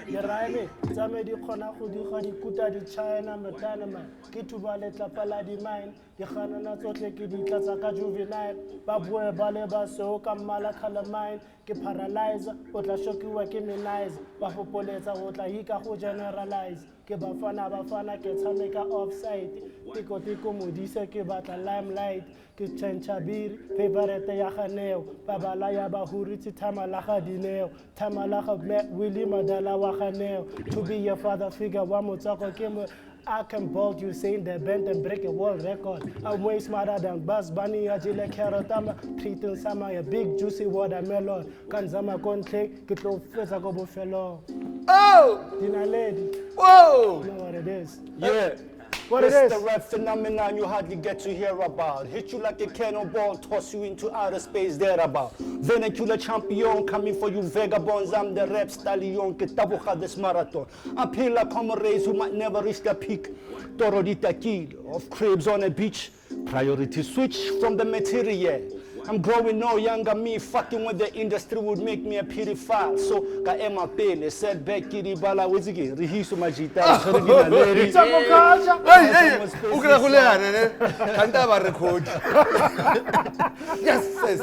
Diraeme tsame di kgona go diga dikuta di China metana man ke thuba le tlapa la di mine di ganana tsotle ke di tlatsa ka juvenile ba boe ba le ba seo ka mmala calamine ke paralyzer o tla shokiwa ke menize ba hopoletsa go tla hika go generalize ke bafana ke tshameka offside tiko modise ke batla limelight ke tšhentšha biri favorite ya ganeo babala ya bahuriti thamala ga dineo thamala ga Willie Madala wa ganeo to be your father figure wa motswako ke mo I can bolt you saying the band and break a world record. I'm way smarter than Buzz Bunny, Ajile Carrot, I'm treating some a big juicy watermelon. Kanzama Conte, Kitlo Feza Gobo Fellow. Oh! Dinaledi. Whoa! You know what it is? Yeah. What it It's is? the rap phenomenon you hardly get to hear about. Hit you like a cannonball, toss you into outer space thereabout. Vernacular champion coming for you vagabonds. I'm the rap stallion, Ketabucha this marathon. I'm pillar comrades who might never reach their peak. Torodita kill of cribs on a beach. Priority switch from the material. I'm growing no younger, me fucking with the industry would make me a pedophile. So, ka ema pele, said back kiribala wizigi, rihisu majita, sorigina lady. Hey, ukulakulana ne? Kanta ba record. Yes, yes.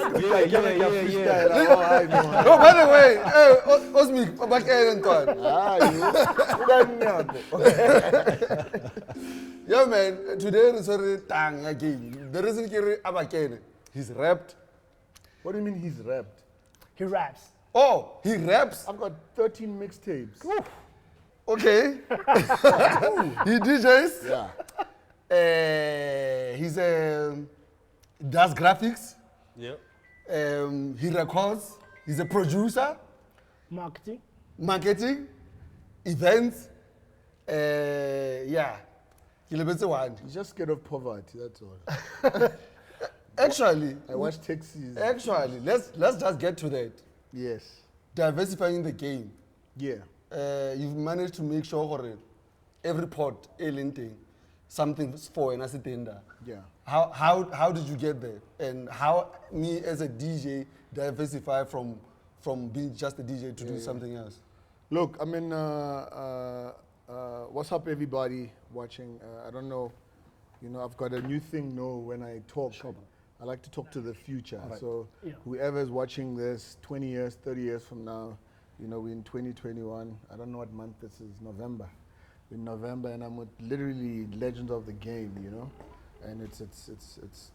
Yeah. No, by the way, Osmic, abakele ntwana. Yeah, man, today is a tang again. The reason kiri abakele. He's rapped. What do you mean he's rapped? He raps. Oh, he raps? I've got 13 mixtapes. Okay. He DJs? Yeah. He's does graphics. Yeah. He records. He's a producer. Marketing. Events. Yeah. He's just scared of poverty, that's all. Actually, I watch taxis. Actually, let's just get to that. Yes. Diversifying the game. Yeah. You've managed to make sure every pot, thing, something for an assetenda. Yeah. How did you get there? And how me as a DJ diversify from being just a DJ to do something else? Look, I mean, what's up everybody watching? I don't know, I've got a new thing when I talk. I like to talk to the future. Right. So whoever's watching this 20 years, 30 years from now, we're in 2021. I don't know what month this is, November. We're in November and I'm with literally legends of the game, And it's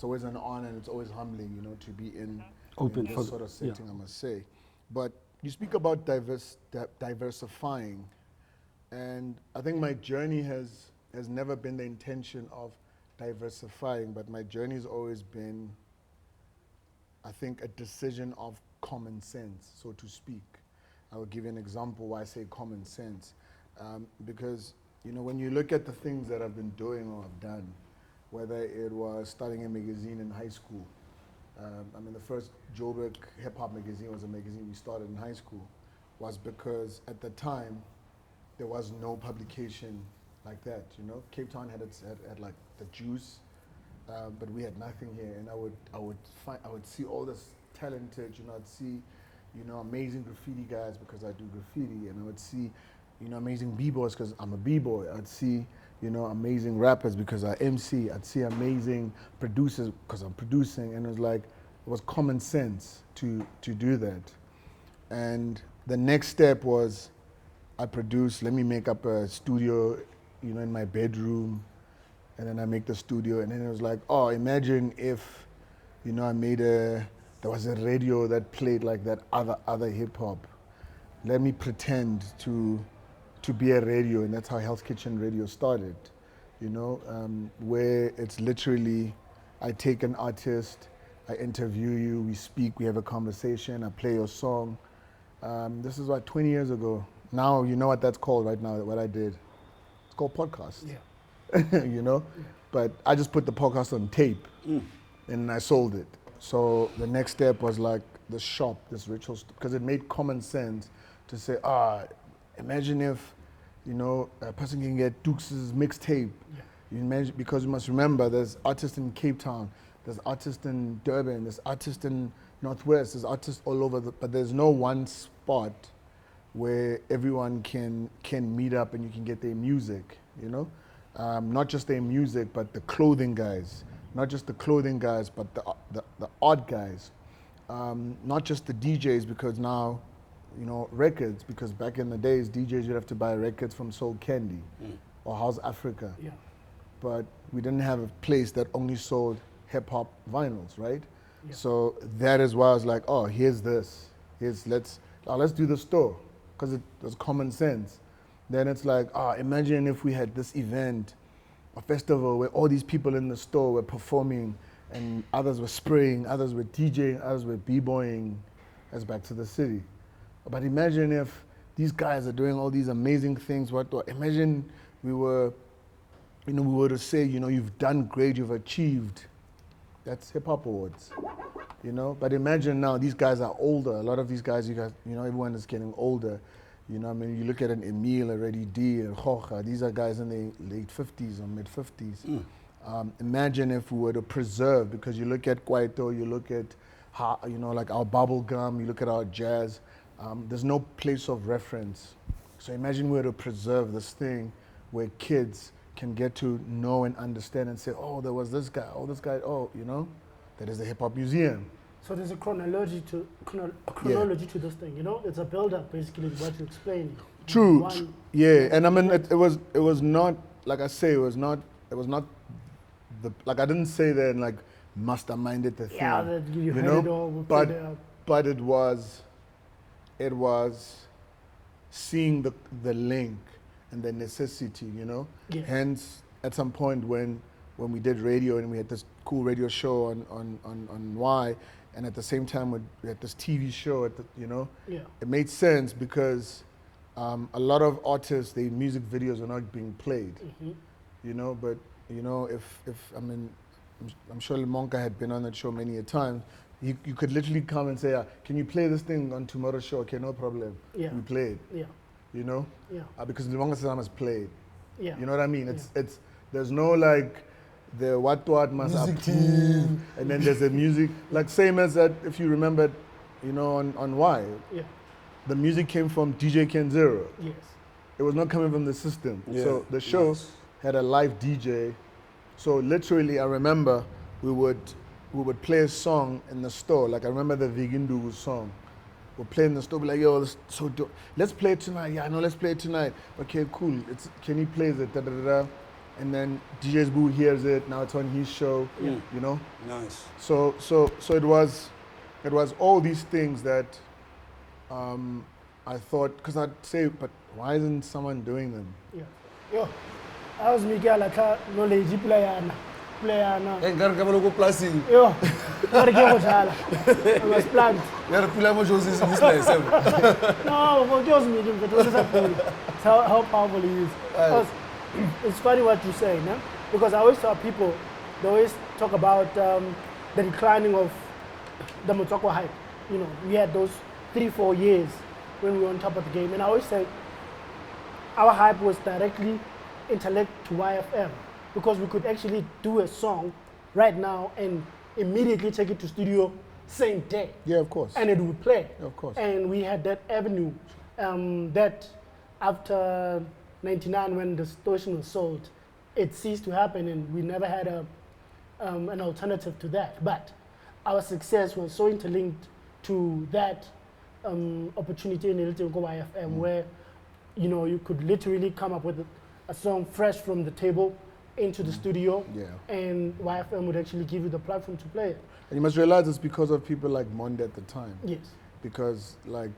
always an honor and it's always humbling, to be in this sort of setting, I must say. But you speak about diversifying, and I think my journey has never been the intention of diversifying, but my journey has always been, I think, a decision of common sense, so to speak. I will give you an example why I say common sense. Because, when you look at the things that I've been doing or I've done, whether it was starting a magazine in high school. The first Joburg hip-hop magazine was a magazine we started in high school, was because at the time, there was no publication like that, Cape Town had like the juice, but we had nothing here. And I would see all this talented, I'd see, amazing graffiti guys because I do graffiti, and I would see, amazing b-boys because I'm a b-boy. I'd see, amazing rappers because I MC. I'd see amazing producers because I'm producing, and it was common sense to do that. And the next step was, I produce. Let me make up a studio, in my bedroom, and then I make the studio, and then it was like, oh, imagine if, there was a radio that played like that other hip hop. Let me pretend to be a radio, and that's how Hell's Kitchen Radio started, where it's literally, I take an artist, I interview you, we speak, we have a conversation, I play your song. This is 20 years ago. Now, you know what that's called right now, what I did. It's called podcast. Yeah. You know, but I just put the podcast on tape, and I sold it. So the next step was like the shop, this ritual, because it made common sense to say, imagine if, you know, a person can get Dukes' mixtape. Yeah. You imagine, because you must remember, there's artists in Cape Town, there's artists in Durban, there's artists in Northwest, there's artists all over, but there's no one spot where everyone can meet up and you can get their music, you know? Not just their music, but the clothing guys. Not just the clothing guys, but the art guys. Not just the DJs, because now, you know, records, because back in the days, DJs, you'd have to buy records from Soul Candy or House Africa. Yeah. But we didn't have a place that only sold hip-hop vinyls, right? Yeah. So that is why I was like, oh, here's this. Let's do the store, because it was common sense. Then it's like, imagine if we had this event, a festival where all these people in the store were performing and others were spraying, others were DJing, others were b-boying. That's back to the city. But imagine if these guys are doing all these amazing things. Imagine we were to say, you know, you've done great, you've achieved. That's hip hop awards, you know. But imagine now these guys are older. A lot of these guys, you know, everyone is getting older. You know, I mean, you look at an Emil, a Reddy D, and Jorge. These are guys in their late 50s or mid 50s. Imagine if we were to preserve, because you look at Kwaito, you look at how, you know, like our bubble gum, you look at our jazz. There's no place of reference. So imagine we were to preserve this thing where kids can get to know and understand and say, oh, there was this guy, you know, that is the Hip Hop Museum. So there's a chronology to this thing, you know? It's a build-up, basically, what you explained. True. And I mean, it was not, like I say, it was not like I didn't say that and like masterminded the thing. Yeah, that you heard know? it all. But it was seeing the link and the necessity, you know? Yeah. Hence, at some point when we did radio and we had this cool radio show on Y, and at the same time we had this TV show, you know? Yeah. It made sense because a lot of artists, their music videos are not being played, you know? But, you know, I mean, I'm sure Lemonka had been on that show many a time. You could literally come and say, can you play this thing on tomorrow's show? Okay, no problem. Yeah. We play it. Yeah. You know? Yeah. Because Lemonka Salam has played. Yeah. You know what I mean? It's there's no like the what must Music team. and then there's the music, like same as that, if you remember, you know, on Y. Yeah. The music came from DJ Ken Zero. Yes. It was not coming from the system. Yeah, So the show had a live DJ. So literally, I remember we would play a song in the store. Like I remember the Vigindu song. We'll play in the store, be like, yo, this so dope. Let's play it tonight. Yeah, I know, let's play it tonight. Okay, cool. Kenny plays it, da da da da. And then DJ's Boo hears it. Now it's on his show. You know. Nice. So it was all these things that I thought, because I'd say, but why isn't someone doing them? Yeah. Yo, I was Miguel, knowledge player now. Hey, ngari kama loko plasing. Yo, ngari ke go jala. I was plant. Yara pula mo shows this nice. No, for just me, but what is that? How powerful he is. Because it's funny what you say, no? Because I always tell people, they always talk about the declining of the Motswvko hype. You know, we had those 3-4 years when we were on top of the game, and I always say our hype was directly interlinked to YFM, because we could actually do a song right now and immediately take it to studio same day. Yeah, of course. And it would play. Of course. And we had that avenue that after 99, when the station was sold, it ceased to happen, and we never had an alternative to that. But our success was so interlinked to that opportunity in YFM, where, you know, you could literally come up with a song fresh from the table into the studio, and YFM would actually give you the platform to play it. And you must realize it's because of people like Monde at the time. Yes. Because like,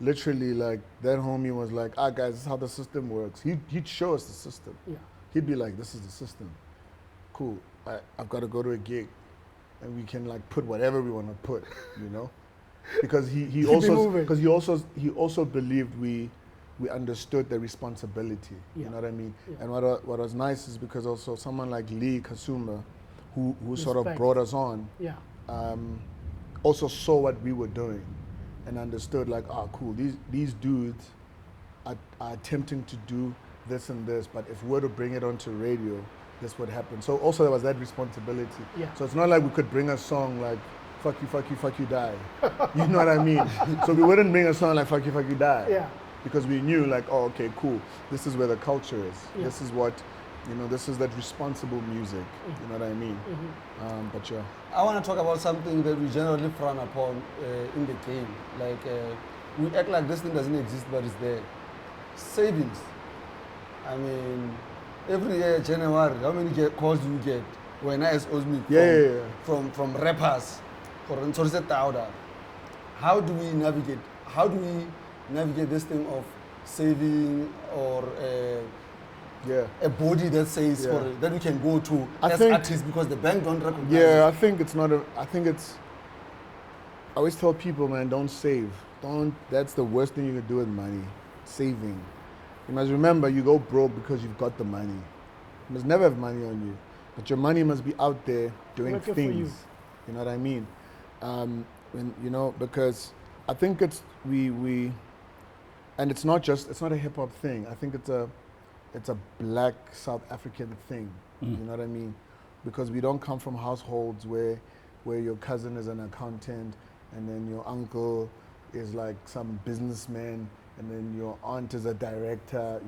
literally like, that homie was like, guys, this is how the system works. He'd show us the system. Yeah. He'd be like, this is the system. Cool, I've got to go to a gig, and we can like put whatever we want to put, you know? Because he also believed we we understood the responsibility. You know what I mean? Yeah. And what was nice is because also someone like Lee Kasumba, who sort of Respect. brought us on, Yeah. also saw what we were doing and understood like, oh, cool, these dudes are attempting to do this and this, but if we were to bring it onto radio, this would happen. So also there was that responsibility. Yeah. So it's not like we could bring a song like, fuck you, die. You know what I mean? So we wouldn't bring a song like fuck you, die. Yeah. Because we knew like, oh, okay, cool, this is where the culture is. Yeah. This is what, this is that responsible music. You know what I mean? But yeah. I want to talk about something that we generally frown upon in the game. Like, we act like this thing doesn't exist, but it's there. Savings. I mean, every year, January, how many calls do you get when I as Osmic from rappers? How do we navigate? How do we navigate this thing of saving or a body that says that we can go to as artists because the bank don't recognize it? I think it's not I always tell people, man, don't save. That's the worst thing you can do with money, saving. You must remember, you go broke because you've got the money. You must never have money on you, but your money must be out there doing Working things. for you. You know what I mean? Because I think it's and it's not a hip hop thing. I think it's a black South African thing. You know what I mean? Because we don't come from households where your cousin is an accountant and then your uncle is like some businessman and then your aunt is a director,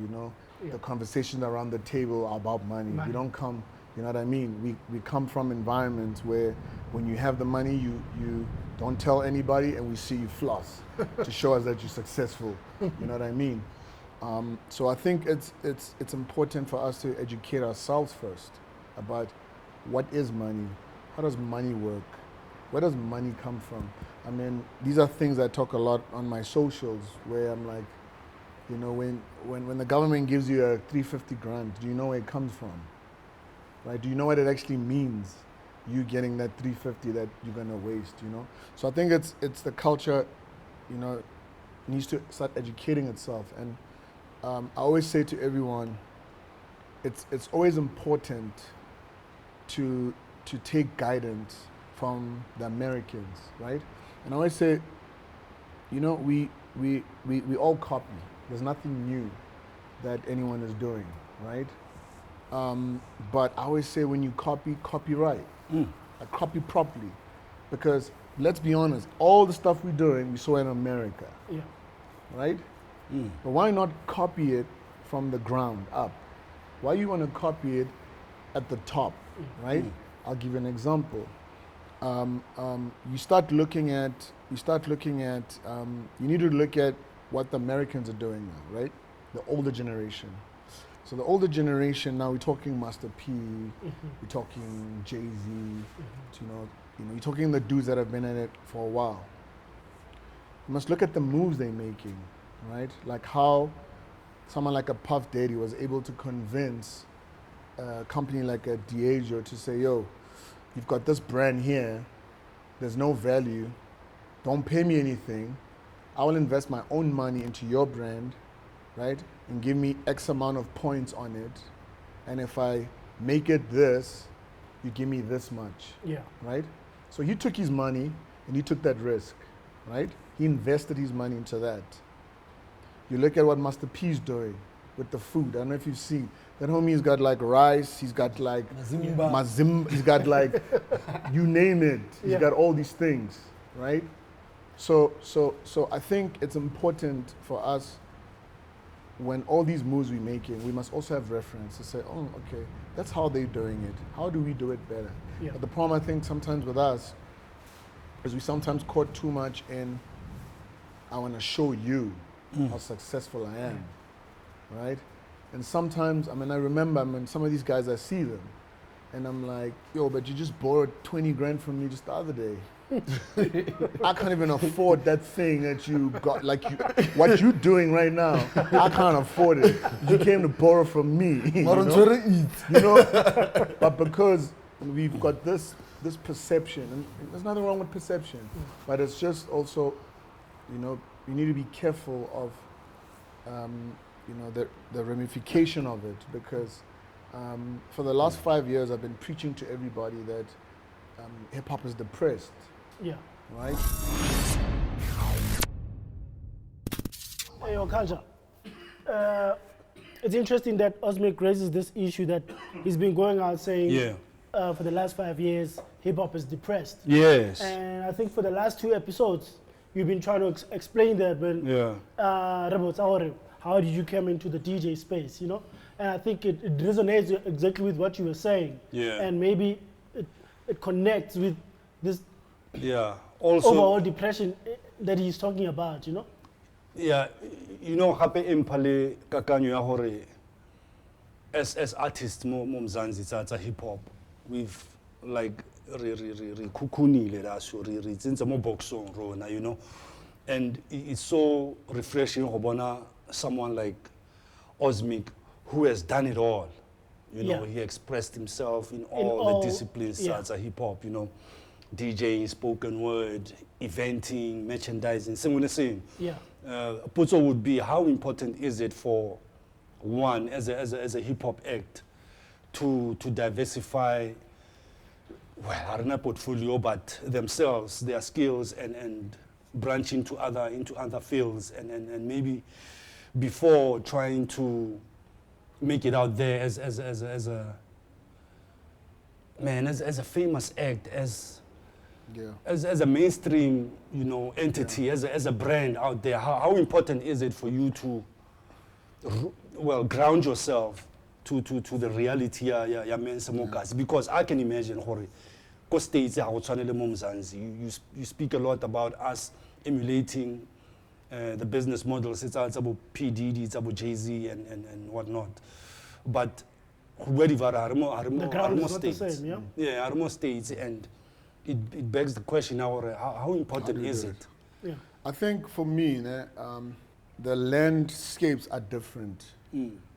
The conversations around the table are about money. We don't come, you know what I mean? We come from environments where when you have the money, you don't tell anybody and we see you floss to show us that you're successful. You know what I mean? So I think it's important for us to educate ourselves first about what is money, how does money work, where does money come from? I mean, these are things I talk a lot on my socials where I'm like, when the government gives you a 350 grand, do you know where it comes from? Right? Do you know what it actually means? You getting that 350 that you're gonna waste, So I think it's the culture, needs to start educating itself. And I always say to everyone, it's always important to take guidance from the Americans, right? And I always say, we all copy. There's nothing new that anyone is doing, right? But I always say when you copy right. Copy properly. Because let's be honest, all the stuff we're doing, we saw in America. Yeah. Right? But why not copy it from the ground up? Why you want to copy it at the top, right? I'll give you an example. You need to look at what the Americans are doing now, right? The older generation. So the older generation, now we're talking Master P, we're talking Jay-Z, you're talking the dudes that have been in it for a while. You must look at the moves they're making, right? Like how someone like a Puff Daddy was able to convince a company like a Diageo to say, yo, you've got this brand here, there's no value, don't pay me anything, I will invest my own money into your brand, right? And give me X amount of points on it. And if I make it this, you give me this much. Yeah. Right? So he took his money and he took that risk, right? He invested his money into that. You look at what Master P's doing with the food. I don't know if you've seen. That homie's got like rice, he's got like he's got like, you name it. He's got all these things, right? So I think it's important for us when all these moves we're making, we must also have reference to say, oh, okay, that's how they're doing it. How do we do it better? Yeah. But the problem I think sometimes with us is we sometimes caught too much in, I want to show you how successful I am, right? And sometimes, I remember some of these guys, I see them, and I'm like, yo, but you just borrowed 20 grand from me just the other day. I can't even afford that thing that you got, what you're doing right now, I can't afford it. You came to borrow from me, But because we've got this perception, and there's nothing wrong with perception, but it's just also, you need to be careful of you know, the ramification of it, because for the last 5 years I've been preaching to everybody that hip hop is depressed, Yeah. right? Hey, yo, Culture. It's interesting that Osmic raises this issue that he's been going out saying for the last 5 years, hip hop is depressed. Yes. And I think for the last 2 episodes, you've been trying to explain that when how did you come into the DJ space, you know? And I think it resonates exactly with what you were saying. Yeah. And maybe it connects with this Also, overall depression that he's talking about, you know? yeah, you know, hape impale kakanyo ya hore as artists mo Mzansi tsa hip hop, we've like re kukunile la so re tsentse mo boxong rona, you know, and it's so refreshing go bona someone like Osmic who has done it all, you know. He expressed himself in all the disciplines tsa hip hop, you know, DJing, spoken word, eventing, merchandising, same. Yeah. Putso would be, how important is it for one as a hip hop act to diversify, well, I don't know portfolio, but themselves, their skills, and branch into other fields, and maybe before trying to make it out there as a famous act, as a mainstream, you know, entity, as a brand out there. How important is it for you to ground yourself to the reality ya mense mo kasi? Because I can imagine gore ko states ha go tshwanele mo Mzansi, you speak a lot about us emulating the business models. It's about P Diddy, it's about Jay-Z and whatnot, but where the ground is not the states, same, Armo states, and it begs the question now, how important is it? Yeah. I think for me, the landscapes are different,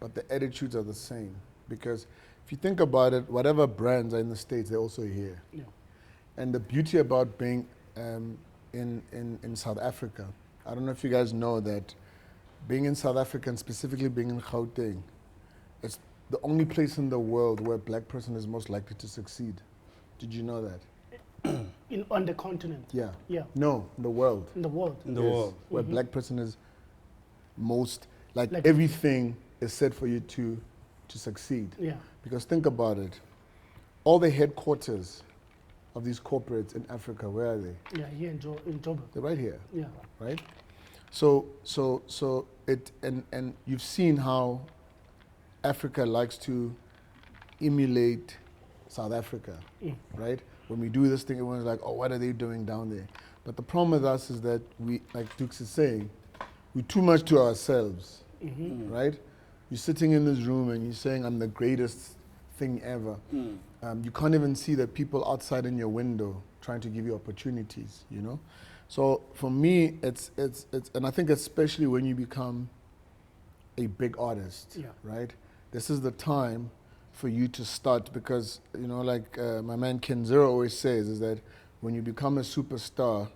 but the attitudes are the same. Because if you think about it, whatever brands are in the States, they're also here. Yeah. And the beauty about being in South Africa, I don't know if you guys know that being in South Africa, and specifically being in Gauteng, it's the only place in the world where a black person is most likely to succeed. Did you know that? On the continent. Yeah. Yeah. No, in the world. In the world. In the world. Where black person is most, like everything is set for you to succeed. Yeah. Because think about it. All the headquarters of these corporates in Africa, where are they? Yeah, here in Joburg. They're right here. Yeah. Right? So it, and you've seen how Africa likes to emulate South Africa, right? When we do this thing, everyone's like, oh, what are they doing down there? But the problem with us is that we, like Dukes is saying, we're too much to ourselves, right? You're sitting in this room and you're saying, I'm the greatest thing ever. You can't even see the people outside in your window trying to give you opportunities, you know? So for me, it's and I think especially when you become a big artist, right? This is the time for you to start, because, you know, like my man Ken Zero always says, is that when you become a superstar,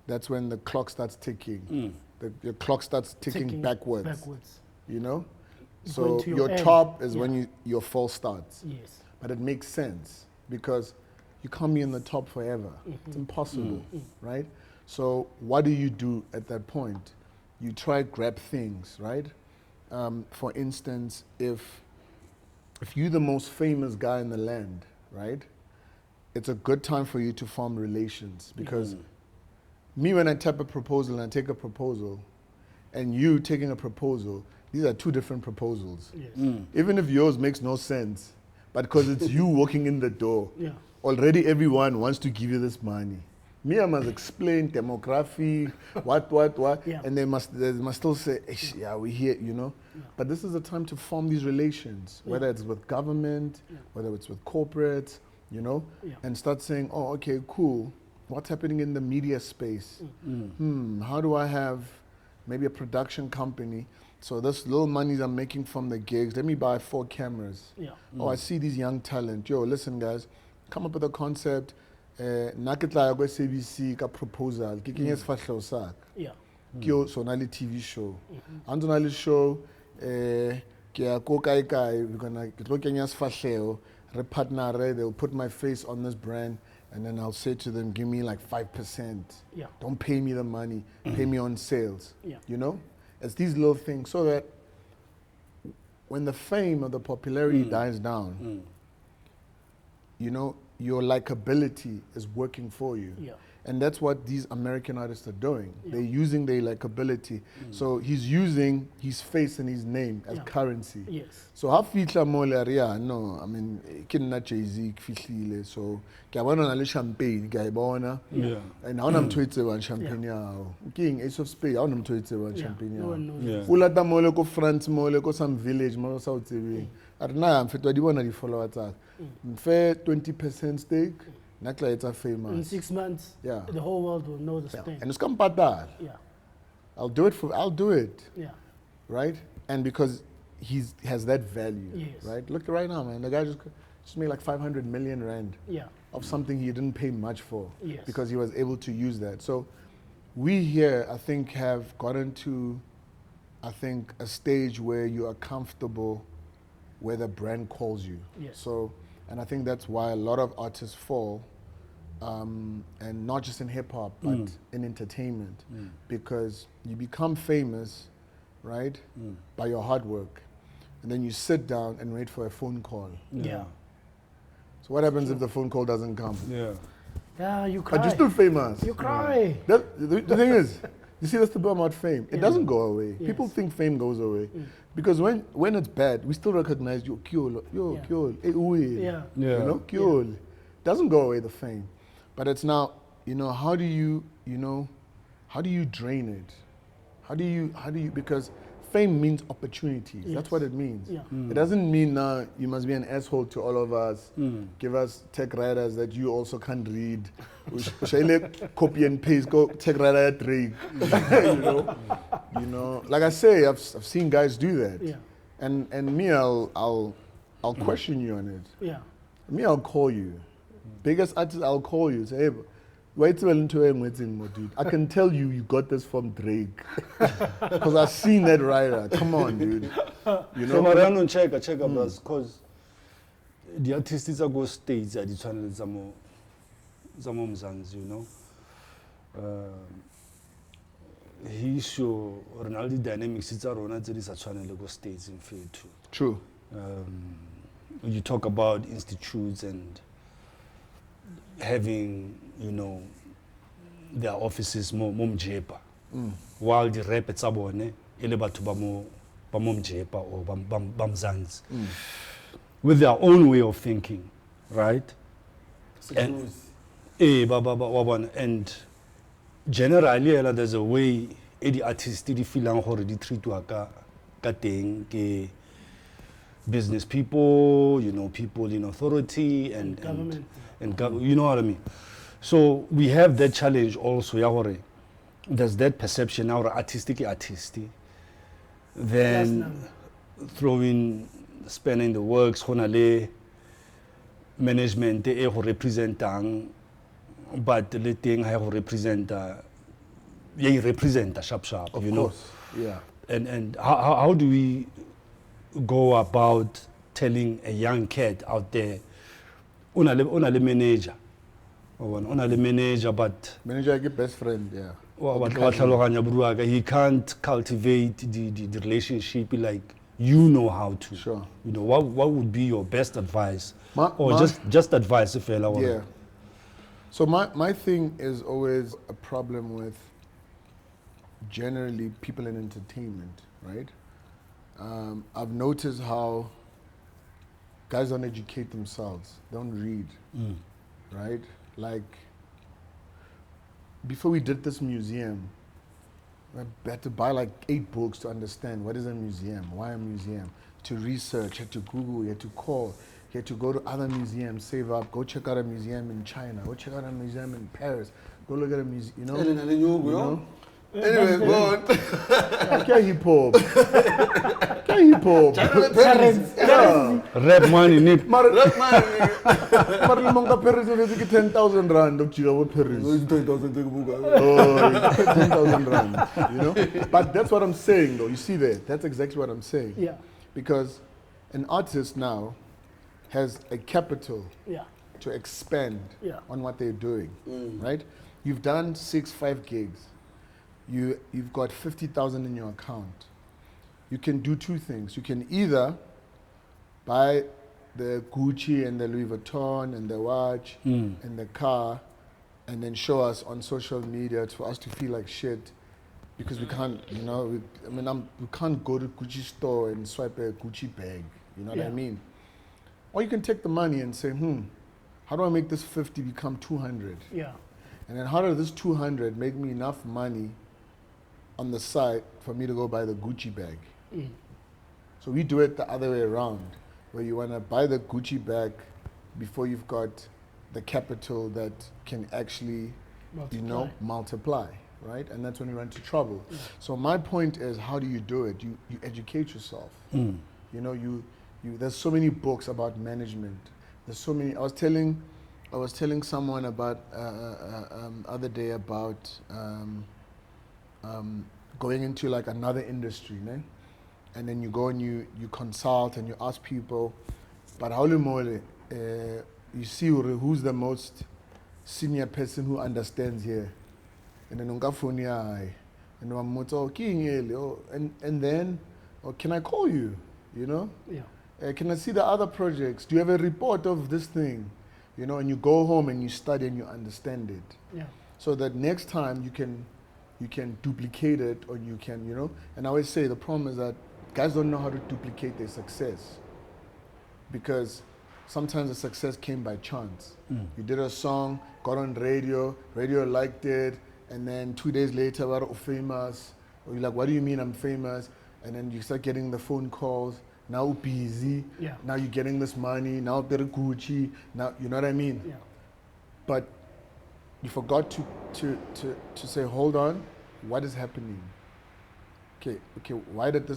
that's when the clock starts ticking. Your clock starts ticking backwards. You know? So your top is when your fall starts. Yes. But it makes sense, because you can't be in the top forever. It's impossible, right? So what do you do at that point? You try grab things, right? For instance, if you're the most famous guy in the land, right? It's a good time for you to form relations, because me, when I type a proposal and I take a proposal, and you taking a proposal, these are two different proposals. Yes. Even if yours makes no sense, but because it's you walking in the door, already everyone wants to give you this money. Me, I must explain demography, what, and they must still say, yeah, we're here, you know. But this is the time to form these relations, whether it's with government, whether it's with corporates, you know, and start saying, oh, okay, cool. What's happening in the media space? How do I have maybe a production company? So this little monies I'm making from the gigs, let me buy 4 cameras. Oh, I see these young talent. Yo, listen, guys, come up with a concept. CBC ka proposal. Kyo Sonali TV show. On Sonali show, Kia Kokai Kai, we're gonna look at us Fashleo, repartner, they'll put my face on this brand, and then I'll say to them, give me like 5%. Yeah. Don't pay me the money, pay me on sales. Yeah. You know? It's these little things so that when the fame or the popularity dies down, you know, your likability is working for you. Yeah. And that's what these American artists are doing. Yeah. They're using their likability. So he's using his face and his name as currency. Yes. So how fitla molaria? No, I mean, kinna Jay-Z fihlile. So kiabona na le champagne, kiabona. Yeah. And now I'm tweeting about champagne now. King Ace of Spades, I am tweeting about champagne No now. one knows. Yeah. Ulata mole ko France mole ko some village mo South TV. Arna am fetwa di bona di follow attack. Fair 20% stake. Nakla it's a In famous. 6 months, Yeah. the whole world will know this thing. And it's come patal. Yeah. I'll do it. Yeah. Right? And because he has that value. Yes. Right? Look right now, man. The guy just made like 500 million rand Yeah. of something he didn't pay much for. Yes. Because he was able to use that. So we here, I think, have gotten to, I think, a stage where you are comfortable where the brand calls you. Yes. So, and I think that's why a lot of artists fall, and not just in hip hop, but in entertainment, because you become famous, right, by your hard work, and then you sit down and wait for a phone call. Yeah. So what happens if the phone call doesn't come? Yeah. Yeah, you cry. But you're still famous. You cry. The thing is, you see, that's the problem about fame. It doesn't go away. Yes. People think fame goes away. Because when it's bad, we still recognize you, Kyol, yo, Yeah. Kyol, eh, uwe. Yeah. Yeah. You know, Kyol. Doesn't go away, the fame. But it's now, you know, how do you drain it? How do you, because fame means opportunities. Yes. That's what it means. Yeah. It doesn't mean now you must be an asshole to all of us. Give us tech writers that you also can't read. Ushayele copy and paste, go tech writer at Drake. You know. Like I say, I've seen guys do that. Yeah. And me, I'll question you on it. Yeah. Me, I'll call you. Biggest artist, I'll call you. Say, hey, wait till dude. I can tell you got this from Drake. Because I've seen that writer. Come on, dude. You So know? Mariano check bros, because the artists are go states at the channel zamo mzanzi, you know. He show Ronaldo dynamics it's a Ronaldo is a channel go states in field too. True. When you talk about institutes and having, you know, their offices more mjepa. While the rap it's abone, ele batho ba mo mjepa or bamzanzi. With their own way of thinking, right? And and generally there's a way the artists di feelang hore di treatwa ka teng ke business people, you know, people in authority and government. You know what I mean? So we have that challenge also, yeah, there's that perception our artistic, then throwing, spanning the works, honale, management, representing, but the thing I represent, sharp, Of you know? course. Yeah. And how do we go about telling a young cat out there, unale manager, but Manager, your best friend, yeah. he can't cultivate the relationship like you know how to. Sure. You know, what would be your best advice? Or my- just advice if you Yeah. So my thing is always a problem with generally people in entertainment, right? I've noticed how guys don't educate themselves, don't read, right? Like, before we did this museum, I had to buy like 8 books to understand what is a museum, why a museum, to research, had to Google, you had to call, you had to go to other museums, save up, go check out a museum in China, go check out a museum in Paris, go look at a museum, you know? Anyway, go on. Okay, hip hop. Okay, hip hop. Currency. Rap money, Nick. Rap money. But Lemonka Paris is 10,000 rand. Don't you Paris? 10,000 rand. You know. But that's what I'm saying, though. You see there. That's exactly what I'm saying. Yeah. Because an artist now has a capital Yeah. to expand Yeah. on what they're doing, right? You've done 5 gigs. You've got 50,000 in your account. You can do 2 things. You can either buy the Gucci and the Louis Vuitton and the watch and the car and then show us on social media for us to feel like shit because we can't, you know, we can't go to Gucci store and swipe a Gucci bag, you know what I mean? Or you can take the money and say, how do I make this 50 become 200? Yeah. And then how does this 200 make me enough money on the side for me to go buy the Gucci bag? So we do it the other way around, where you want to buy the Gucci bag before you've got the capital that can actually, multiply, right? And that's when you run into trouble. So my point is, how do you do it? You educate yourself. You know, there's so many books about management. There's so many. I was telling someone about other day about going into like another industry, né? And then you go and you consult and you ask people, but how you see who's the most senior person who understands here, and then and then can I call you? You know? Yeah. Can I see the other projects? Do you have a report of this thing? You know, and you go home and you study and you understand it. Yeah. So that next time you can duplicate it, or you can, you know. And I always say the problem is that guys don't know how to duplicate their success, because sometimes the success came by chance. You did a song, got on radio liked it, and then 2 days later, we're famous. Or you're like, what do you mean I'm famous? And then you start getting the phone calls. Now busy. Yeah. Now you're getting this money. Now they're Gucci. Now, you know what I mean? Yeah. But you forgot to say, hold on, what is happening? Okay, why did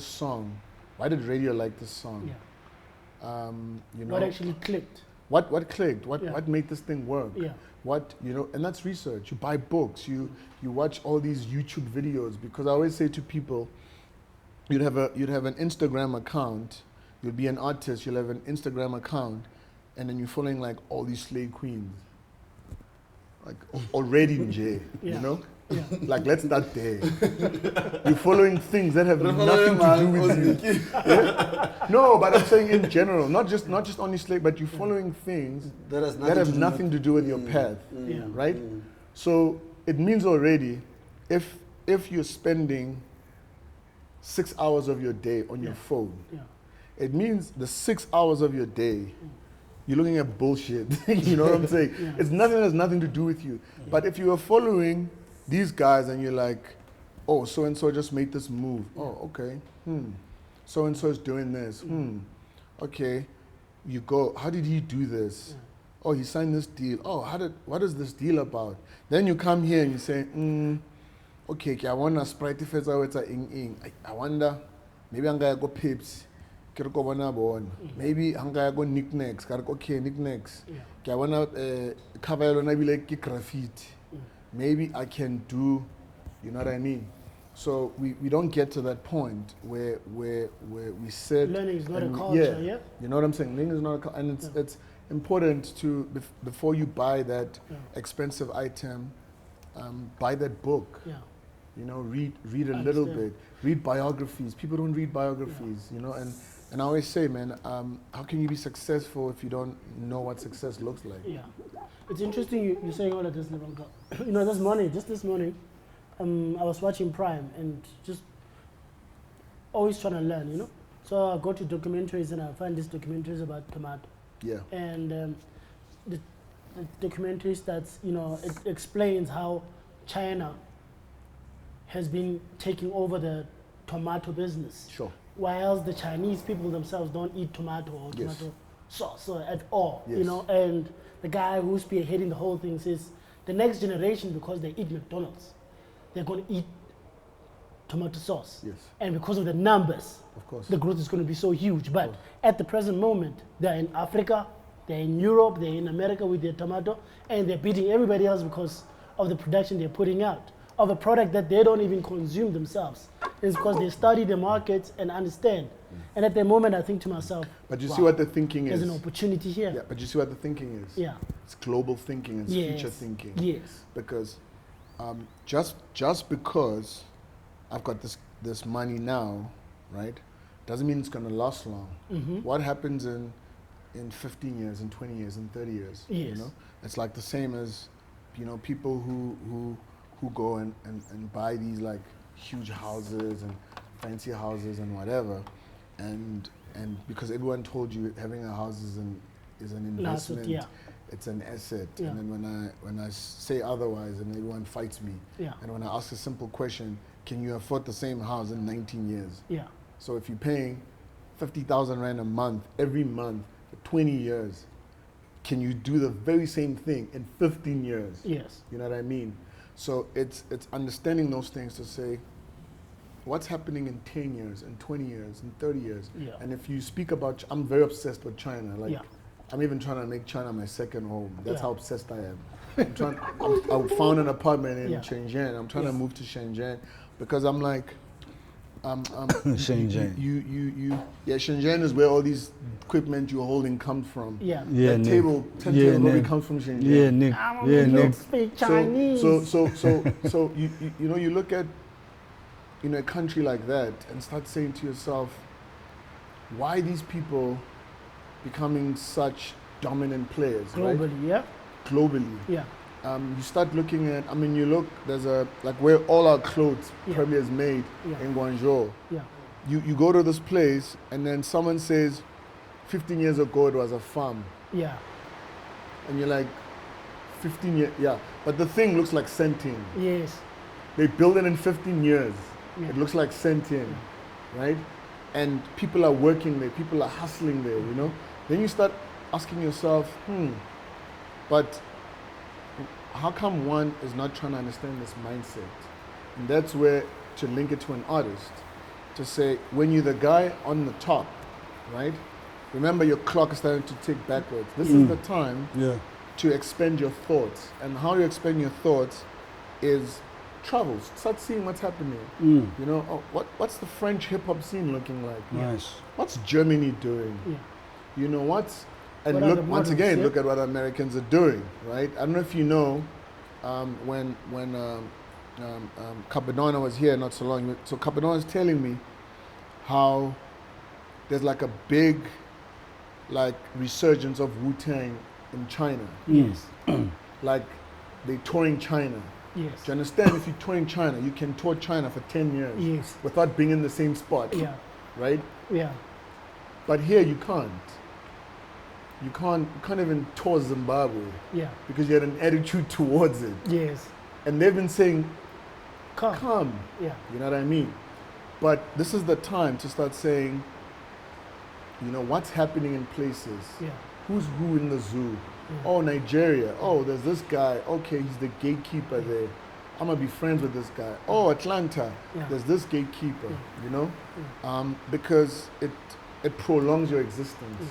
radio like this song? Yeah. You know, What actually clicked? What clicked? What made this thing work? Yeah. What, you know, and that's research. You buy books, you watch all these YouTube videos, because I always say to people, you'd have an Instagram account, you'll be an artist, you'll have an Instagram account, and then you're following like all these slave queens. Like already in jail, you know? Yeah. Like, let's start there. You're following things that have nothing to do with you. Yeah? No, but I'm saying in general, not just only slave, but you're following things that have nothing to do with your path, right? So it means already, if you're spending 6 hours of your day on your phone, it means the 6 hours of your day you're looking at bullshit. You know what I'm saying? It's nothing that has nothing to do with you. But if you are following these guys and you're like, oh, so and so just made this move. Oh, okay. So and so is doing this. Okay. You go, how did he do this? Oh, he signed this deal. Oh, what is this deal about? Then you come here and you say, okay, I want a Sprite I wonder, maybe I'm gonna go Pips. Maybe I'm gonna go knickknacks. Okay, knickknacks. I wanna cover like graffiti. Maybe I can do, you know what I mean? So we don't get to that point where we sit. Learning is not a culture, yeah? You know what I'm saying? Learning is not a culture, and it's important to before you buy that expensive item, buy that book. Yeah. You know, read a little bit. Read biographies. People don't read biographies, you know, and I always say, man, how can you be successful if you don't know what success looks like? Yeah. It's interesting you're saying all of this, Lemonka. You know, this morning, I was watching Prime and just always trying to learn, you know. So I go to documentaries and I find these documentaries about tomato. Yeah. And the documentary starts, you know, it explains how China has been taking over the tomato business. Sure. While the Chinese people themselves don't eat tomato or tomato sauce at all, Yes. you know. And the guy who's spearheading the whole thing says the next generation, because they eat McDonald's, they're going to eat tomato sauce. Yes. And because of the numbers, Of course. the growth is going to be so huge. But at the present moment, they're in Africa, they're in Europe, they're in America with their tomato, and they're beating everybody else because of the production they're putting out of a product that they don't even consume themselves. It's because they study the markets and understand. And at the moment, I think to myself, But you wow, see what the thinking there's is. an opportunity here. Yeah, but you see what the thinking is. Yeah. It's global thinking. It's Yes. future thinking. Yes. Because just because I've got this money now, right, doesn't mean it's going to last long. What happens in 15 years, in 20 years, in 30 years? You Yes. know, it's like the same as, you know, people who go and buy these like huge houses and fancy houses and whatever, and because everyone told you having a house is an investment, yeah. it's an asset, Yeah. and then when I say otherwise, and everyone fights me, Yeah. and when I ask a simple question, can you afford the same house in 19 years? Yeah. So if you're paying 50,000 Rand a month every month for 20 years, can you do the very same thing in 15 years? Yes. You know what I mean? So it's understanding those things to say, what's happening in 10 years, in 20 years, in 30 years? Yeah. And if you speak about, I'm very obsessed with China. Like, Yeah. I'm even trying to make China my second home. That's Yeah. how obsessed I am. I found an apartment in Yeah. Shenzhen. I'm trying to Yes. move to Shenzhen because I'm like, Shenzhen. yeah, Shenzhen is where all these equipment you're holding comes from. Yeah. Yeah, That Nick. table, 10 Yeah, tables probably Nick. comes from Shenzhen. Yeah, Nick. Yeah, Nick. Speak Chinese. So you know, you look at, you know, a country like that and start saying to yourself, why these people becoming such dominant players, right? Globally, yeah. Globally. Yeah. You start looking at, I mean, you look, there's a, like where all our clothes Yeah. probably is made Yeah. in Guangzhou. Yeah. You go to this place and then someone says, 15 years ago it was a farm. Yeah. And you're like, 15 years, yeah. But the thing looks like sentient. Yes. They build it in 15 years. Yeah. It looks like sentient, right? And people are working there, people are hustling there, you know? Then you start asking yourself, but how come one is not trying to understand this mindset? And that's where, to link it to an artist, to say, when you're the guy on the top, right? Remember your clock is starting to tick backwards. This is the time Yeah. to expand your thoughts. And how you expand your thoughts is travel. Start seeing what's happening. You know, what's the French hip hop scene looking like? Nice. What's Germany doing? Yeah. You know, and What are look, the once models, again, yeah? look at what Americans are doing, right? I don't know if you know, when Capadonna was here not so long, so Capadonna was telling me how there's like a big, like, resurgence of Wu-Tang in China. Yes. Like, they're touring China. Yes. Do you understand? If you're touring China, you can tour China for 10 years Yes. without being in the same spot, Yeah. right? Yeah. But here you can't. You can't even tour Zimbabwe Yeah. because you had an attitude towards it. Yes. And they've been saying, Come. come, Yeah. you know what I mean? But this is the time to start saying, you know, what's happening in places? Yeah. Who's who in the zoo? Yeah. Oh, Nigeria. Oh, there's this guy. Okay, he's the gatekeeper there. I'm gonna be friends with this guy. Oh, Atlanta. Yeah. There's this gatekeeper. Yeah. You know, because it prolongs your existence. Yeah.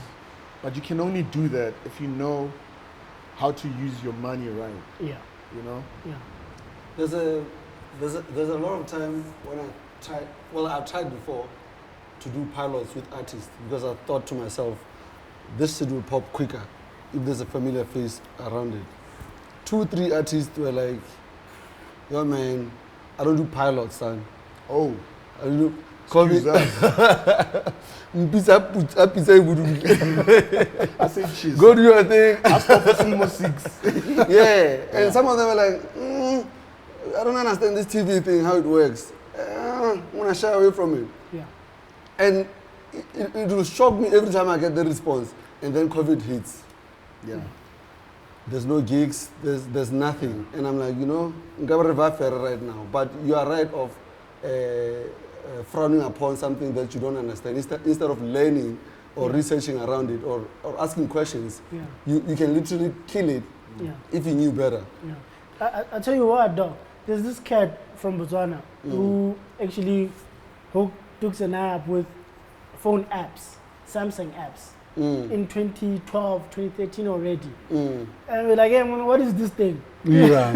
But you can only do that if you know how to use your money right. Yeah. You know. Yeah. There's a lot of time when I've tried before to do pilots with artists because I thought to myself, this shit will pop quicker if there's a familiar face around it. 2-3 artists were like, yo man, I don't do pilots, son. Oh, I don't do excuse us. I said cheese. Go do your thing. I stop for Silmo 6. Yeah, and some of them were like, I don't understand this TV thing, how it works. I want to shy away from it. Yeah. And it will shock me every time I get the response. And then COVID hits. Yeah. There's no gigs, there's nothing. And I'm like, you know, right now. But you are right of frowning upon something that you don't understand. Instead of learning or researching around it or asking questions, Yeah. you can literally kill it Yeah. if you knew better. Yeah. I tell you what, dog. There's this cat from Botswana who actually hooked an eye up with phone apps, Samsung apps, in 2012, 2013 already. And we're like, hey, man, what is this thing? Yeah.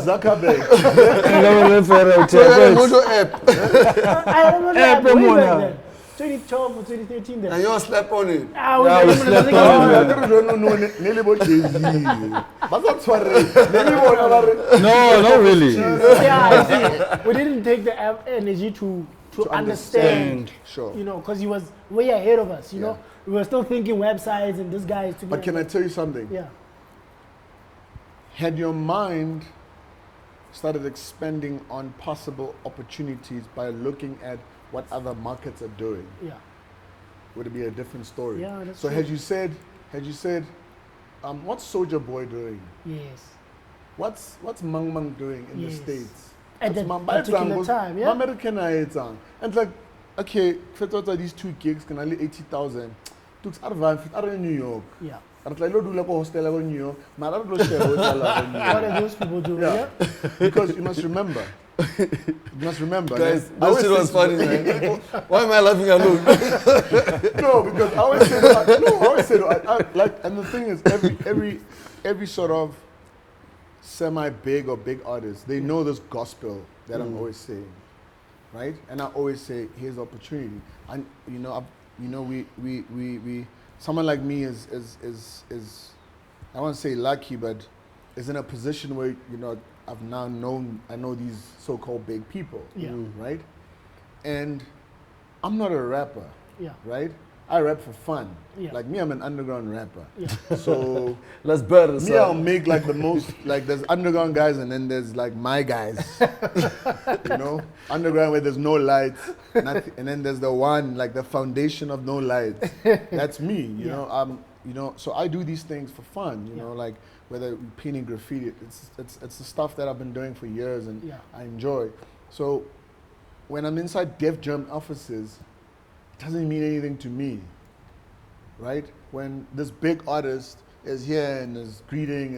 Zuckerberg. I remember that way back then. 2012 or 2013 then. And you slept on it. We slept No, not really. Yeah, I see. We didn't take the energy to understand. Sure. You know, because he was way ahead of us, you know. We were still thinking websites and this guy is But can I tell you something? Yeah. Had your mind started expanding on possible opportunities by looking at what other markets are doing, would it be a different story? Yeah, that's so true. had you said, what's Soulja Boy doing? Yes. What's Mang Mang doing in the Yes. States? At What's that particular time, yeah. Americanized. And it's like, okay, what are these 2 gigs? Can I live 80,000? Took out of New York. Yeah. And it's like, do like a hostel in New York. Man, I don't know share hotel in New York. What are those people doing? Yeah. Yeah. Because you must remember. Guys, that shit was funny, man. Why am I laughing alone? No, because I always say that, like, and the thing is, every sort of semi-big or big artist, they know this gospel that I'm always saying, right? And I always say, here's the opportunity. And we someone like me is I won't say lucky, but is in a position where I know these so-called big people, right? And I'm not a rapper, right? I rap for fun. Yeah. Like me, I'm an underground rapper. Yeah. So Let's better. me, I'll make like the most, like there's underground guys and then there's like my guys, underground where there's no lights, nothing, and then there's the one, like the foundation of no lights. That's me, you know, so I do these things for fun, you know, like whether painting graffiti, it's the stuff that I've been doing for years and I enjoy. So when I'm inside Def Jam offices, it doesn't mean anything to me, right? When this big artist is here and is greeting,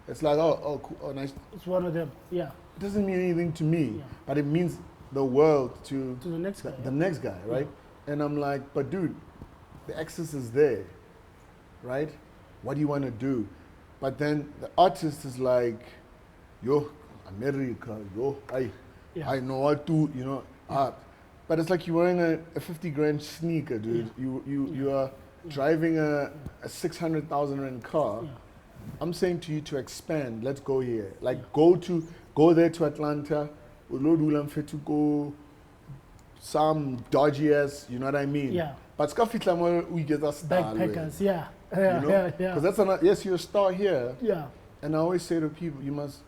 it's like, oh, cool, oh, nice. It's one of them, yeah. It doesn't mean anything to me, but it means the world to the next guy. The next guy, right? And I'm like, but dude, the access is there, right? What do you want to do? But then the artist is like, yo, America, yo, I know what to, but it's like you're wearing a 50 grand sneaker, dude. You are driving a 600,000 rand car. I'm saying to you to expand. Let's go here. Like go there to Atlanta. To go some dodgy ass. You know what I mean? Yeah. But we get a star. Backpackers, yeah. Because that's yes, you're a star here. Yeah. And I always say to people, you must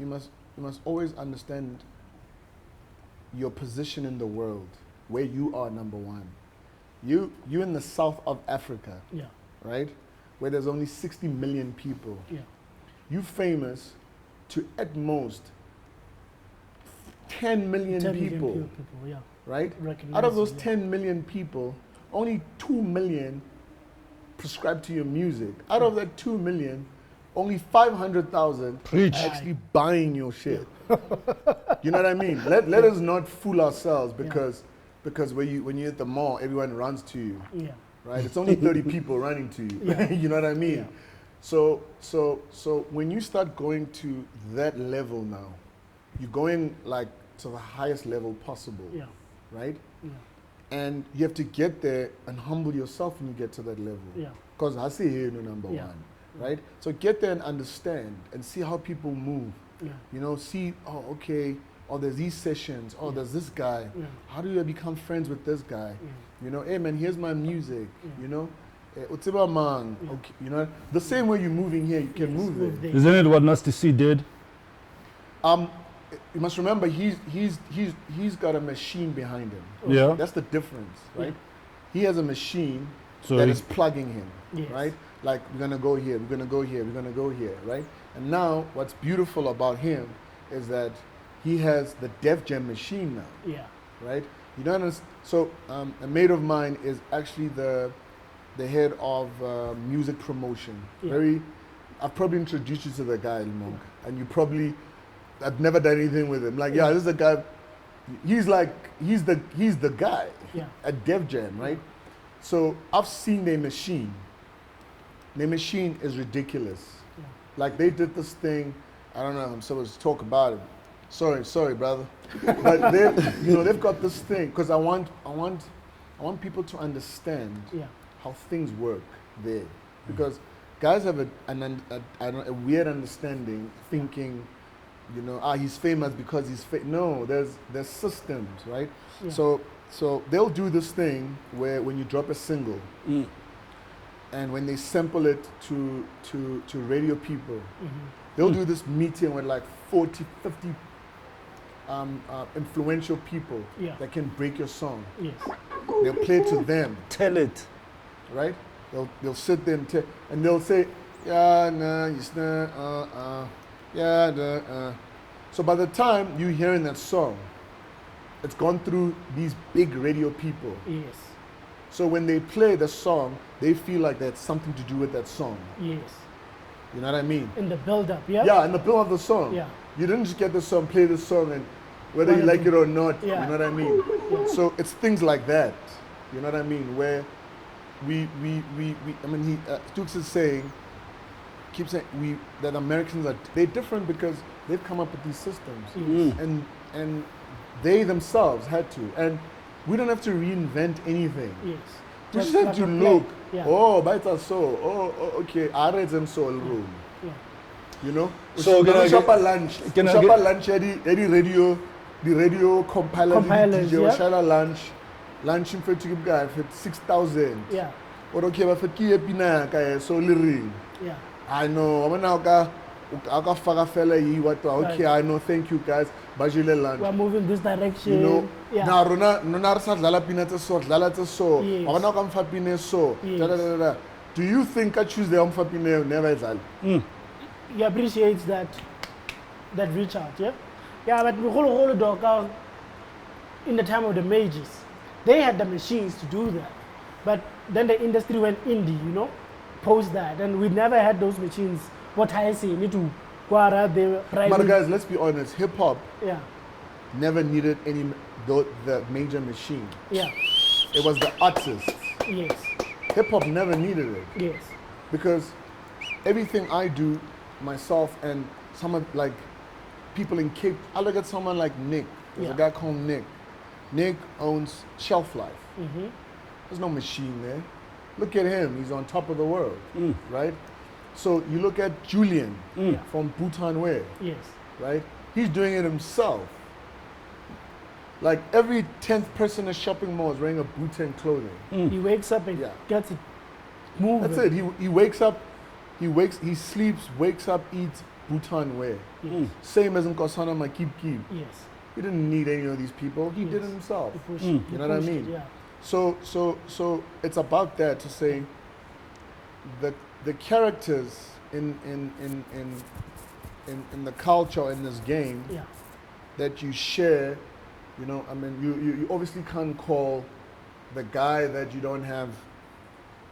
always understand your position in the world. Where you are, number one. You in the south of Africa, right? Where there's only 60 million people. Yeah. You famous to at most 10 million people, right? Out of those 10 million people, only 2 million prescribe to your music. Out of that 2 million, only 500,000 actually buying your shit. You know what I mean? Let us not fool ourselves because when you're at the mall, everyone runs to you. Yeah. Right? It's only 30 people running to you. You know what I mean? Yeah. So when you start going to that level now, you're going like to the highest level possible. Yeah. Right? Yeah. And you have to get there and humble yourself when you get to that level. Yeah. Because I see here number one. Right? So get there and understand and see how people move. Yeah. See, oh, okay, or there's these sessions, or there's this guy. Yeah. How do you become friends with this guy? Yeah. Hey man, here's my music. Yeah. Utiba man. Okay, the same way you're moving here, you can move there. Isn't it what Nasty C did? You must remember he's got a machine behind him. Yeah. That's the difference, right? Yeah. He has a machine that is plugging him, right? Like we're gonna go here, we're gonna go here, we're gonna go here, right? And now what's beautiful about him is that he has the Def Jam machine now. Yeah. Right? You don't understand. So a mate of mine is actually the head of music promotion. Yeah. I've probably introduced you to the guy, Lemonka, and you probably, I've never done anything with him. Like, yeah, this is the guy. He's the guy at Def Jam, right? So I've seen their machine. Their machine is ridiculous. Yeah. Like they did this thing. I don't know if I'm supposed to talk about it. Sorry, brother. But they've got this thing because I want people to understand how things work there, because guys have a weird understanding, thinking, he's famous because he's no. There's systems, right? Yeah. So they'll do this thing where when you drop a single. And when they sample it to radio people, they'll do this meeting with like 40, 50 influential people that can break your song. Yes. They'll play it to them. Tell it. Right? They'll sit there and they'll say, yeah, nah, yes, nah, yeah, nah, So by the time you're hearing that song, it's gone through these big radio people. Yes. So when they play the song, they feel like that's something to do with that song. Yes. You know what I mean? In the build-up, yeah? Yeah, in the build of the song. Yeah. You didn't just get the song, play the song, and whether you like it or not, you know what I mean? Yeah. So it's things like that, you know what I mean? Where Dukes is saying, that Americans they're different because they've come up with these systems. And they themselves had to. And we don't have to reinvent anything. Yes. We just have to look. Yeah. Oh, baita so. Oh, okay. I read them so room. Yeah. You know. So we shop at lunch. We shop at lunch. The radio compilers. DJ. We shop at lunch. Lunch in for to give guy for 6,000. Yeah. Or okay, but for kiye pina kaya so ring. Yeah. I know. I'm now okay, I know, thank you guys. We're moving this direction. You know, do you think I choose the Omfapine never? He appreciates that reach out, yeah? Yeah, but we hold dog in the time of the majors. They had the machines to do that. But then the industry went indie, post that, and we never had those machines. What I say, need to go out there. But guys, let's be honest. Hip hop never needed the major machine. Yeah. It was the artists. Yes. Hip hop never needed it. Yes. Because everything I do myself and someone like people in Cape, I look at someone like Nick. There's a guy called Nick. Nick owns Shelf Life. There's no machine there. Look at him. He's on top of the world, right? So you look at Julian from Bhutan Wear, right? He's doing it himself. Like every 10th person in a shopping mall is wearing a Bhutan clothing. He wakes up and gets it moving. That's it. He wakes up, he sleeps, wakes up, eats Bhutan Wear. Same as in Kosana Makib Kib. Yes. He didn't need any of these people. He did it himself. You know what I mean? So it's about that, to say the characters in the culture in this game that you share, you obviously can't call the guy that you don't have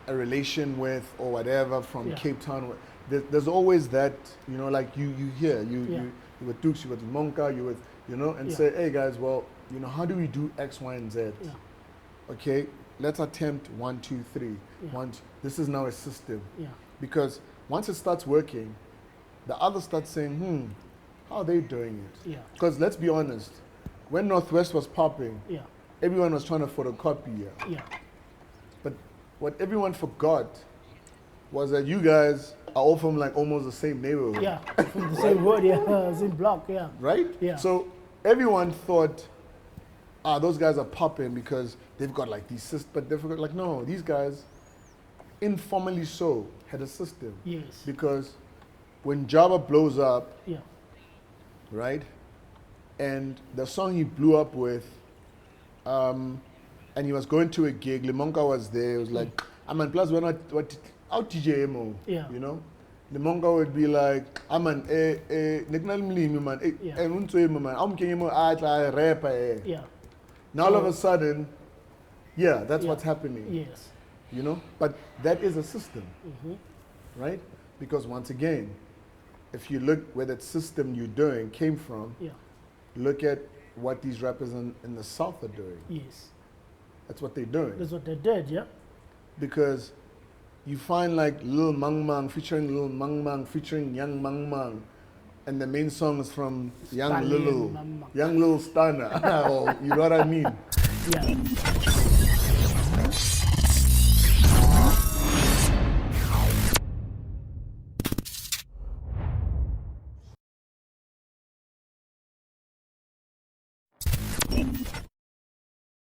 a relation with or whatever from Cape Town. There's always that, like you hear, you with Dukes, you with Lemonka, you with, and say, hey guys, well, how do we do X, Y, and Z? Okay, let's attempt 1, 2, 3. This is now a system. Because once it starts working, the others start saying, how are they doing it? Because let's be honest, when Northwest was popping, everyone was trying to photocopy it. But what everyone forgot was that you guys are all from like almost the same neighborhood. Yeah, from the same word, same block, Right? Yeah. So everyone thought, those guys are popping because they've got like these systems, but they forgot, like, no, these guys, informally so, had a system. Yes. Because when Java blows up, right, and the song he blew up with, and he was going to a gig, Lemonka was there, it was like, plus we're not, out TJMO, Lemonka would be like, man, now all of a sudden, that's what's happening. Yes. But that is a system, right? Because once again, if you look where that system you're doing came from, Yeah. look at what these rappers in the South are doing. Yes. That's what they're doing. That's what they did, yeah? Because you find like Lil Mang Mang featuring Lil Mang Mang featuring Young Mang Mang, and the main song is from Young Stanley and Lil, Mang Mang. Young Lil Stunner. Or, you know what I mean? Yeah.